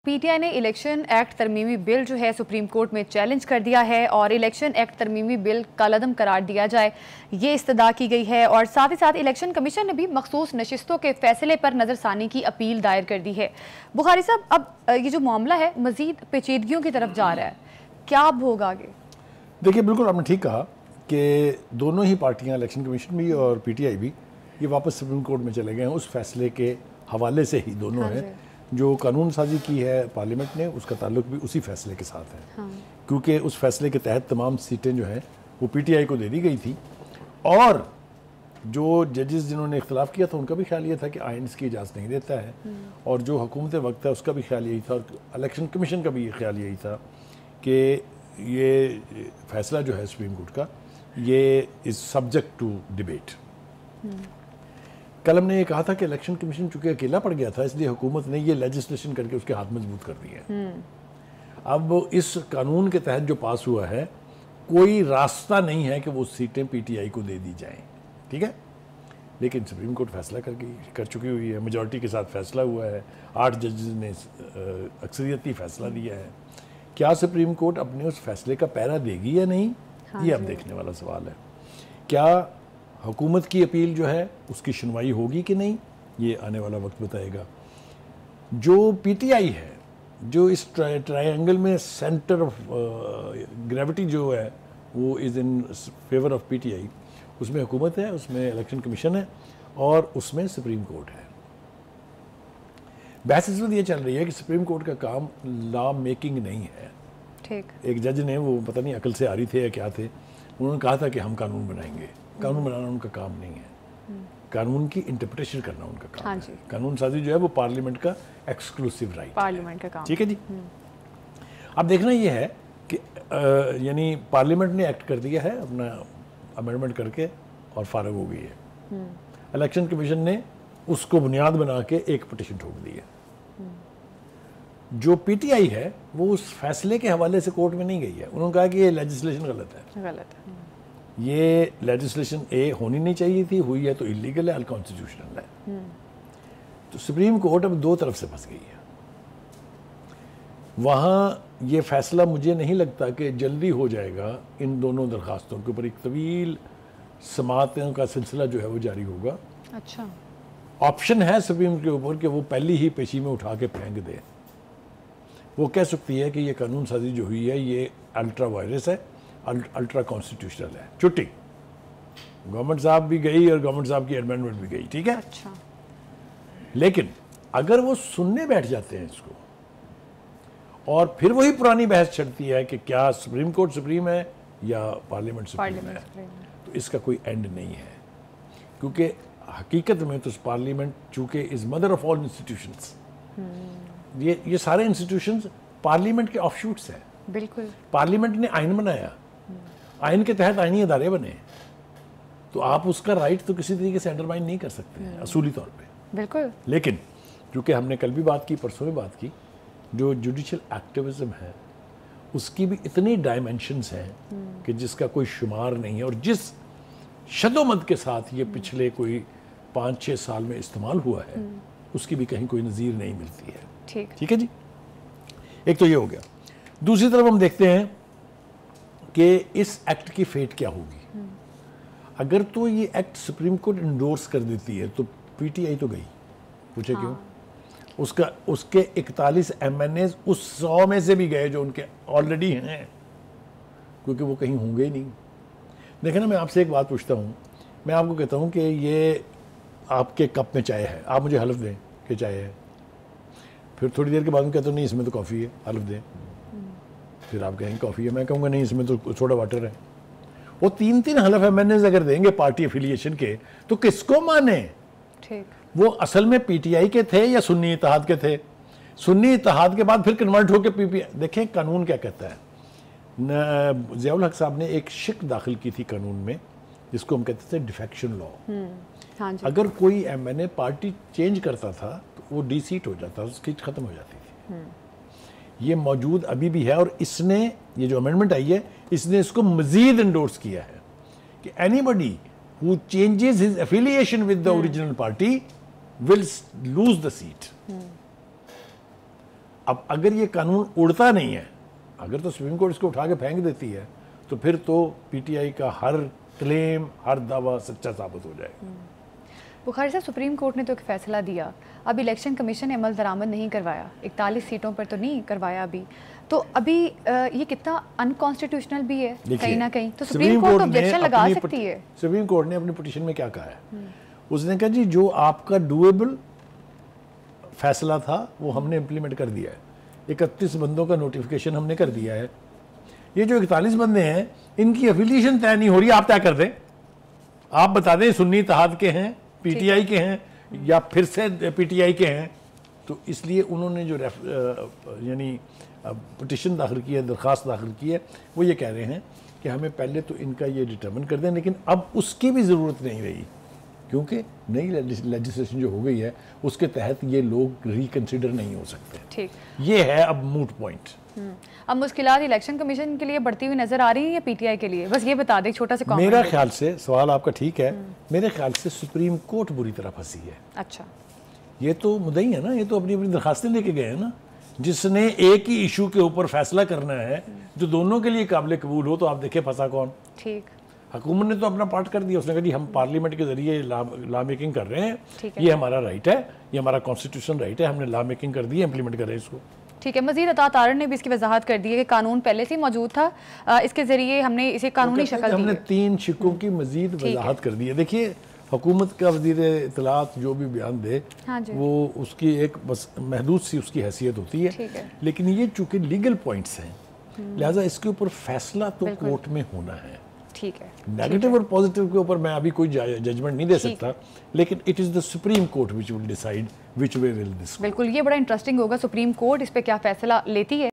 PTI ने election act तरमीमी bill जो है सुप्रीम कोर्ट में चैलेंज कर दिया है और इलेक्शन एक्ट तरमीमी बिल कलअदम करार दिया जाए, ये इस्तदा की गई है। और साथ ही साथ इलेक्शन कमीशन ने भी मखसूस नशिस्तों के फैसले पर नज़रसानी की अपील दायर कर दी है। बुखारी साहब, अब ये जो मामला है मजीद पेचीदगियों की तरफ जा रहा है, क्या अब होगा आगे? देखिए, बिल्कुल आपने ठीक कहा कि दोनों ही पार्टियां, इलेक्शन कमीशन भी और पीटीआई भी, ये वापस सुप्रीम कोर्ट में चले गए हैं। उस फैसले के हवाले से ही दोनों हैं। जो कानून साजी की है पार्लियामेंट ने, उसका ताल्लुक भी उसी फैसले के साथ है। क्योंकि उस फैसले के तहत तमाम सीटें जो हैं वो पीटीआई को दे दी गई थी, और जो जजेस जिन्होंने इख्तलाफ किया था उनका भी ख्याल ये था कि आइन इसकी इजाज़त नहीं देता है, और जो हुकूमत वक्त है उसका भी ख्याल यही था, और इलेक्शन कमीशन का भी ये ख्याल यही था कि ये फैसला जो है सुप्रीम कोर्ट का, ये इज़ सब्जेक्ट टू डिबेट। कल हमने ये कहा था कि इलेक्शन कमीशन चूंकि अकेला पड़ गया था, इसलिए हुकूमत ने ये लेजिस्लेशन करके उसके हाथ मजबूत कर दिए हैं। अब इस कानून के तहत जो पास हुआ है, कोई रास्ता नहीं है कि वो सीटें पीटीआई को दे दी जाएं, ठीक है। लेकिन सुप्रीम कोर्ट फैसला कर चुकी हुई है, मेजॉरिटी के साथ फैसला हुआ है, 8 जजेस ने अक्सरियती फैसला दिया है। क्या सुप्रीम कोर्ट अपने उस फैसले का पैरा देगी या नहीं, ये अब देखने वाला सवाल है। क्या हुकूमत की अपील जो है उसकी सुनवाई होगी कि नहीं, ये आने वाला वक्त बताएगा। जो पीटीआई है, जो इस ट्रायंगल में सेंटर ऑफ ग्रेविटी जो है वो is in favour of PTI, उसमें हुकूमत है, उसमें इलेक्शन कमीशन है, और उसमें सुप्रीम कोर्ट है। बहस इस वक्त ये चल रही है कि सुप्रीम कोर्ट का काम लॉ मेकिंग नहीं है। ठीक। एक जज ने, वो पता नहीं अकल से आ रही थे या क्या थे, उन्होंने कहा था कि हम कानून बनाएंगे। कानून बनाना उनका काम नहीं है, कानून की इंटरप्रिटेशन करना उनका काम है। कानून साजी जो है वो पार्लियामेंट का एक्सक्लूसिव राइट, पार्लियामेंट का काम, ठीक है जी। अब देखना ये है कि यानी पार्लियामेंट ने एक्ट कर दिया है अपना अमेंडमेंट करके और फारग हो गई है। इलेक्शन कमीशन ने उसको बुनियाद बना के एक पिटीशन ठोक दी है। जो पीटीआई है वो उस फैसले के हवाले से कोर्ट में नहीं गई है। उन्होंने कहा कि ये लेजिस्लेशन गलत है, ये लेजिस्लेशन होनी नहीं चाहिए थी, हुई है तो इलीगल है, अनकॉन्स्टिट्यूशनल है। तो सुप्रीम कोर्ट अब दो तरफ से फंस गई है। वहाँ ये फैसला मुझे नहीं लगता कि जल्दी हो जाएगा। इन दोनों दरखास्तों के ऊपर एक तवील समाअतों का सिलसिला जो है वो जारी होगा। अच्छा, ऑप्शन है सुप्रीम के ऊपर कि वो पहली ही पेशी में उठा के फेंक दे। वो कह सकती है कि ये कानून साजी जो हुई है ये अल्ट्रा वायरस है, अल्ट्रा कॉन्स्टिट्यूशनल है, छुट्टी। गवर्नमेंट साहब भी गई और गवर्नमेंट साहब की अमेंडमेंट भी गई, ठीक है। अच्छा। लेकिन अगर वो सुनने बैठ जाते हैं इसको, और फिर वही पुरानी बहस चढ़ती है कि क्या सुप्रीम कोर्ट सुप्रीम है या पार्लियामेंट सुप्रीम है, तो इसका कोई एंड नहीं है। क्योंकि हकीकत में तो पार्लियामेंट चूंकि is mother of all institutions, ये सारे इंस्टीट्यूशंस पार्लियामेंट के ऑफशूट्स हैं। बिल्कुल। पार्लियामेंट ने आइन बनाया, आइन के तहत आइनी अदारे बने, तो आप उसका राइट तो किसी तरीके से अंडरमाइन नहीं कर सकते हैं असूली तौर पे। बिल्कुल। लेकिन क्योंकि हमने कल भी बात की, परसों में बात की, जो जुडिशल एक्टिविज्म है उसकी भी इतनी डायमेंशंस हैं कि जिसका कोई शुमार नहीं है, और जिस शदोमत के साथ ये पिछले कोई 5-6 साल में इस्तेमाल हुआ है उसकी भी कहीं कोई नज़ीर नहीं मिलती है। ठीक है जी। एक तो ये हो गया। दूसरी तरफ हम देखते हैं कि इस एक्ट की फेट क्या होगी। अगर तो ये एक्ट सुप्रीम कोर्ट इंडोर्स कर देती है तो पीटीआई तो गई, पूछे क्यों? उसके 41 MNAs उस 100 में से भी गए जो उनके ऑलरेडी हैं, क्योंकि वो कहीं होंगे ही नहीं। देखें ना, मैं आपसे एक बात पूछता हूँ, मैं आपको कहता हूँ कि ये आपके कप में चाय है, आप मुझे हलफ दें कि चाय है। फिर थोड़ी देर के बाद में कहता हूँ नहीं इसमें तो कॉफ़ी है, हलफ दें। फिर आप कहेंगे कॉफ़ी है, मैं कहूँगा नहीं इसमें तो सोडा वाटर है। वो 3-3 हलफ MNAs अगर देंगे पार्टी एफिलिएशन के, तो किसको माने? ठीक। वो असल में पीटीआई के थे या सुन्नी इत्तेहाद के थे? सुन्नी इत्तेहाद के बाद फिर कन्वर्ट होकर पीपीआई। देखें कानून क्या कहता है। ज़ियाउल हक साहब ने एक शिक दाखिल की थी कानून में, जिसको हम कहते थे डिफेक्शन लॉ। हाँ जी। अगर कोई MNA पार्टी चेंज करता था तो वो डी-सीट हो जाता, उसकी ख़त्म हो जाती थी। ये मौजूद अभी भी है, और इसने, ये जो अमेंडमेंट आई है, इसने इसको मजीद इंडोर्स किया है कि anybody who changes his affiliation with the original party will lose the seat. अब अगर ये कानून उड़ता नहीं है, अगर तो सुप्रीम कोर्ट इसको उठा के फेंक देती है, तो फिर तो पीटीआई का हर क्लेम, हर दावा सच्चा साबित हो जाएगा। बुखारी साहब, सुप्रीम कोर्ट ने तो एक फैसला दिया, अब इलेक्शन कमीशन ने अमल दरामद नहीं करवाया, 41 सीटों पर तो नहीं करवाया अभी, तो अभी ये कितना अनकॉन्स्टिट्यूशनल भी है कहीं ना कहीं, तो सुप्रीम कोर्ट तो ऑब्जेक्शन लगा सकती है। सुप्रीम कोर्ट ने अपनी पिटीशन में क्या कहा है, उसने कहा जी जो आपका डुएबल फैसला था वो हमने इम्प्लीमेंट कर दिया है, 31 बंदों का नोटिफिकेशन हमने कर दिया है, ये जो 41 बंदे हैं इनकी एफिलिएशन तय नहीं हो रही, आप तय कर दें, आप बता दें सुन्नी इत्तेहाद के हैं, पीटीआई के हैं या फिर से पीटीआई के हैं। तो इसलिए उन्होंने जो यानी पिटिशन दाखिल की है, दरख्वास्त दाखिल की है, वो ये कह रहे हैं कि हमें पहले तो इनका ये डिटर्मिन कर दें, लेकिन अब उसकी भी ज़रूरत नहीं रही, क्योंकि नई लेजिस्लेशन जो हो गई है उसके तहत ये लोग रिकन्सिडर नहीं हो सकते। ठीक, ये है अब मूट पॉइंट। अब मुश्किलात इलेक्शन कमीशन के लिए बढ़ती हुई नजर आ रही है या पीटीआई के लिए, बस ये बता दें, छोटा सा कमेंट। मेरा ख्याल से सवाल आपका ठीक है, मेरे ख्याल से सुप्रीम कोर्ट बुरी तरह फंसी है। अच्छा, ये तो मुद्दई है ना, ये तो अपनी अपनी दरखास्तें लेके गए हैं ना, जिसने एक ही इशू के ऊपर फैसला करना है जो दोनों के लिए काबिल कबूल हो, तो आप देखिए फंसा कौन। ठीक, हुकूमत ने तो अपना पार्ट कर दिया, उसने कहा जी हम पार्लियामेंट के जरिए लॉ मेकिंग कर रहे हैं, ये हमारा राइट है, ये हमारा कॉन्स्टिट्यूशन राइट है, हमने लॉ मेकिंग कर दी है, इंप्लीमेंट कर रहे हैं इसको। ठीक है। मजीद अता तारण ने भी इसकी वजाहत कर दी है कि कानून पहले से ही मौजूद था, इसके जरिए हमने इसे कानूनी शक्ल दी है। हमने 3 शिकों की मजीद वजाहत कर दी है। देखिए हुकूमत का वज़ीर इत्तलात जो भी बयान दे, हाँ जी, वो उसकी एक बस महदूद सी उसकी हैसियत होती है, लेकिन ये चूंकि लीगल पॉइंट्स हैं, लिहाजा इसके ऊपर फैसला तो कोर्ट में होना है। ठीक है, नेगेटिव और पॉजिटिव के ऊपर मैं अभी कोई जजमेंट नहीं दे सकता, लेकिन it is the supreme court which will decide which way will this. बिल्कुल, ये बड़ा इंटरेस्टिंग होगा सुप्रीम कोर्ट इस पे क्या फैसला लेती है।